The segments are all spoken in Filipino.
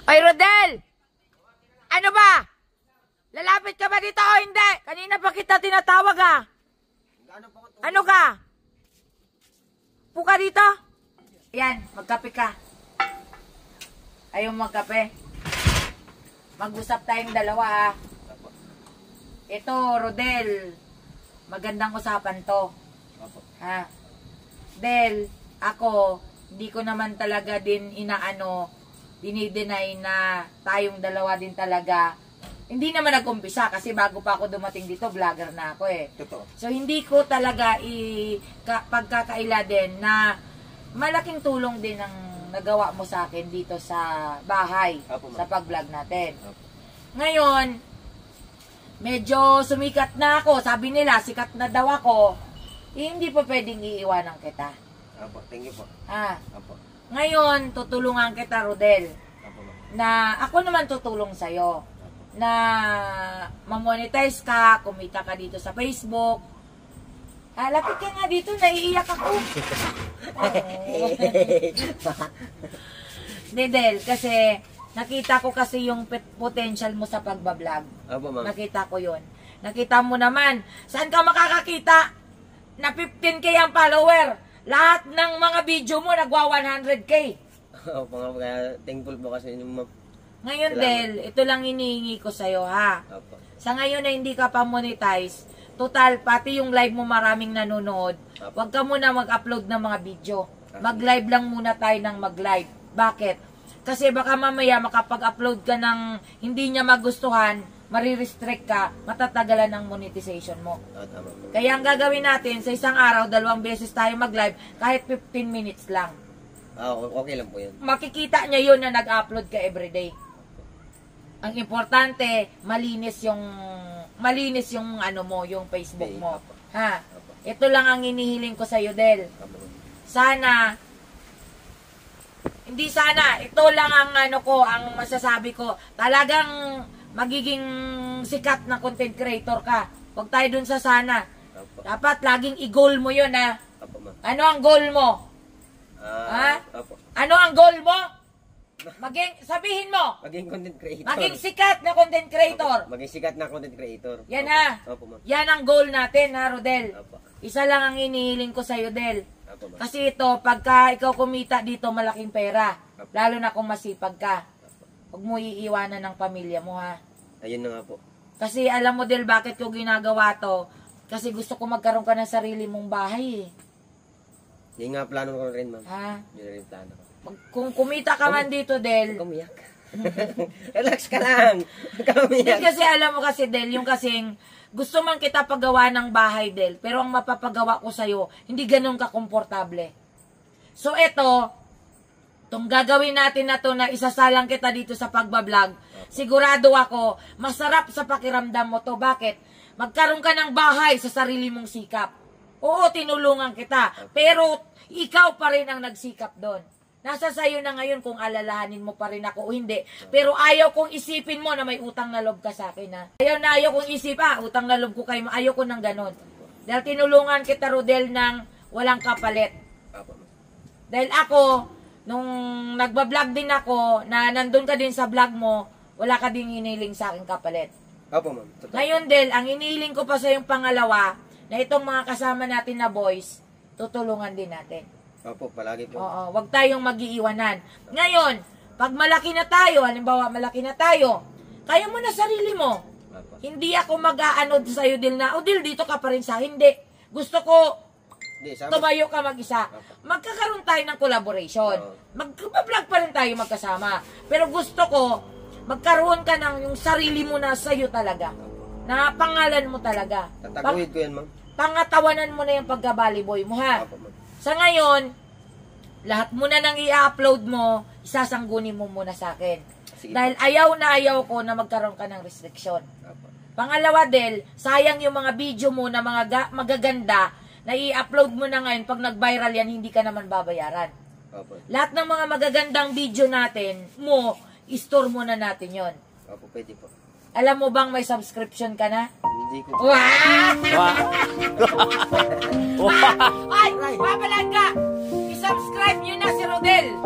Ay, Rodel! Ano ba? Lalapit ka ba dito o hindi? Kanina pa kita tinatawag ah. Ano ka? Puka dito? Yan, magkape ka. Ayaw magkape. Mag-usap tayong dalawa ha. Ito, Rodel. Magandang usapan to. Ha? Del, ako, hindi ko naman talaga din dinideny na tayong dalawa din talaga. Hindi naman nag-umpisa kasi bago pa ako dumating dito, vlogger na ako eh. Totoo. So hindi ko talaga pagkakaila din na malaking tulong din ang nagawa mo sa akin dito sa bahay, sa pag-vlog natin. Ngayon, medyo sumikat na ako. Sabi nila, sikat na daw ako. Hindi pa pwedeng iiwanan kita. Apo, thank you po. Apo. Ngayon, tutulungan kita, Rodel. Apo, na ako naman tutulong sa'yo. Na mamonetize ka, kumita ka dito sa Facebook. Lapit ka nga dito, naiiyak ako. Del, kasi nakita ko kasi yung potential mo sa pagbablog. Apo, ma'am. Nakita ko yun. Nakita mo naman, saan ka makakakita na 15K ang follower? Lahat ng mga video mo nagwa 100K. Opo nga, kaya thankful po kasi yung ma'am. Ngayon, Del, ito lang hinihingi ko sa'yo, ha? Opo. Sa ngayon na hindi ka pa monetize, total, pati yung live mo maraming nanonood, huwag ka muna mag-upload ng mga video. Mag-live lang muna tayo ng mag-live. Bakit? Kasi baka mamaya makapag-upload ka ng hindi niya magustuhan, marirestrict ka, matatagalan ng monetization mo. Tama. Kaya ang gagawin natin, sa isang araw, 2 beses tayo mag-live, kahit 15 minutes lang. Okay lang po yun. Makikita niya yun na nag-upload ka everyday. Ang importante, malinis yung ano mo, yung Facebook mo. Ha? Ito lang ang inihiling ko sa iyo, Del. Sana, ito lang ang ang masasabi ko. Talagang magiging sikat na content creator ka. Huwag tayo dun sa sana. Dapat laging i-goal mo yun, ha? Ano ang goal mo? Ha? Ano ang goal mo? Sabihin mo. Maging content creator. Maging sikat na content creator. Maging sikat na content creator. Yan ha. Yan ang goal natin ha, Rodel. Isa lang ang inihiling ko sa'yo, Del. Kasi ito, pagka ikaw kumita dito, malaking pera. Lalo na kung masipag ka. Huwag mo iiwanan ng pamilya mo ha. Ayun na nga po. Kasi alam mo, Del, bakit ko ginagawa to? Kasi gusto ko magkaroon ka ng sarili mong bahay eh. Hindi nga plano ko rin, ma'am. Ha? Hindi na rin plano ko. Kung kumita ka man dito, Del. Kumiyak. Relax ka lang. Hindi kasi alam mo kasi, Del, yung kasing gusto man kita paggawa ng bahay, Del. Pero ang mapapagawa ko sa'yo, hindi ganun ka-komportable. So, itong gagawin natin na to na isasalang kita dito sa pagbablog, sigurado ako, masarap sa pakiramdam mo to. Bakit? Magkaroon ka ng bahay sa sarili mong sikap. Oo, tinulungan kita. Pero, ikaw pa rin ang nagsikap doon. Nasa sayo na ngayon kung alalahanin mo pa rin ako o hindi. Pero ayaw kong isipin mo na may utang na loob ka sa akin, ha? Ayaw kong isip, utang na loob ko kayo. Ayaw ko ng ganon. Dahil tinulungan kita, Rodel, ng walang kapalit. Dahil ako, nung nagbablog din ako, na nandun ka din sa vlog mo, wala ka din hiniling sa akin kapalit. Opo, ma'am. Ngayon, Del, ang hiniling ko pa sa yung pangalawa, na itong mga kasama natin na boys, tutulungan din natin. Opo, palagi po. Oo, wag tayong mag-iiwanan. Ngayon, pag malaki na tayo, halimbawa malaki na tayo, kaya mo na sarili mo. Opo. Hindi ako mag-aanod sa'yo, Dil, na, Dil, dito ka pa rin sa hindi. Gusto ko, tumayo ka mag-isa. Magkakaroon tayo ng collaboration. Mag-vlog pa rin tayo magkasama. Pero gusto ko, magkaroon ka ng yung sarili mo na sa'yo talaga. Na pangalan mo talaga. Tataguhin ko yan, ma'am. Pangatawanan mo na yung pagka-baliboy mo, ha? Opo, ma'am. Sa ngayon, lahat muna nang i-upload mo, isasanggunin mo muna sa akin. Sige. Dahil ayaw ko na magkaroon ka ng restriction. Pangalawa, Del, sayang yung mga video mo na mga magaganda na i-upload mo na ngayon. Pag nag-viral yan, hindi ka naman babayaran. Opo. Lahat ng mga magagandang video natin, i-store muna natin yon. Opo, pwede po. Alam mo bang may subscription ka na? Hindi ko. Ay, babalag ka! I-subscribe nyo na si Rodel.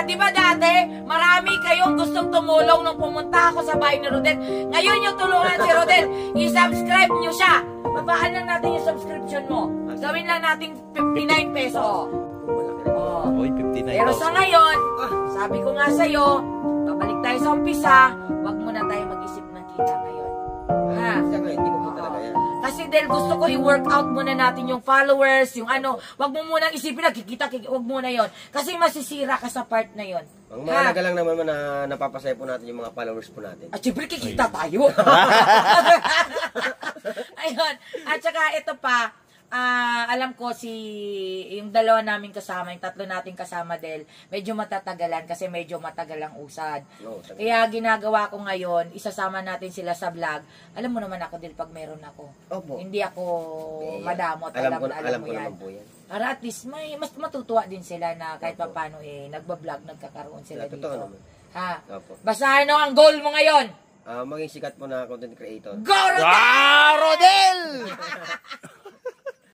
Di ba dati, marami kayong gustong tumulong nung pumunta ako sa bahay ni Rodel. Ngayon yung tulungan si Rodel, i-subscribe nyo siya. Babaan lang natin yung subscription mo. Gawin lang natin 59 peso. Oh. Oy, 59,000. Pero sa ngayon, sabi ko nga sa'yo, babalik tayo sa umpisa, wag muna tayo mag-isip ng kita ngayon. Ha? Siya nga, hindi ko po talaga yan. Kasi Del, gusto ko i-work out muna natin yung followers, yung ano, wag mo muna isipin na kikita, wag muna yon. Kasi masisira ka sa part na yon. Ang mahalaga lang naman na napapasaya po natin yung mga followers po natin. At syempre kikita tayo. Ayun. At saka ito pa, alam ko yung dalawa namin kasama, yung tatlo nating kasama Del, medyo matatagalan kasi medyo matagal ang usad. No, Kaya ginagawa ko ngayon, isasama natin sila sa vlog. Alam mo naman ako Del, pag meron ako. Opo. Hindi ako madamot. Alam ko yan. naman po yan. Para at least mas matutuwa din sila na kahit paano nagbablog, nagkakaroon sila dito. Totoo naman. Ha? Opo. Basta ano ang goal mo ngayon? Maging sikat po na content creator. Go, Rodel! Rodel!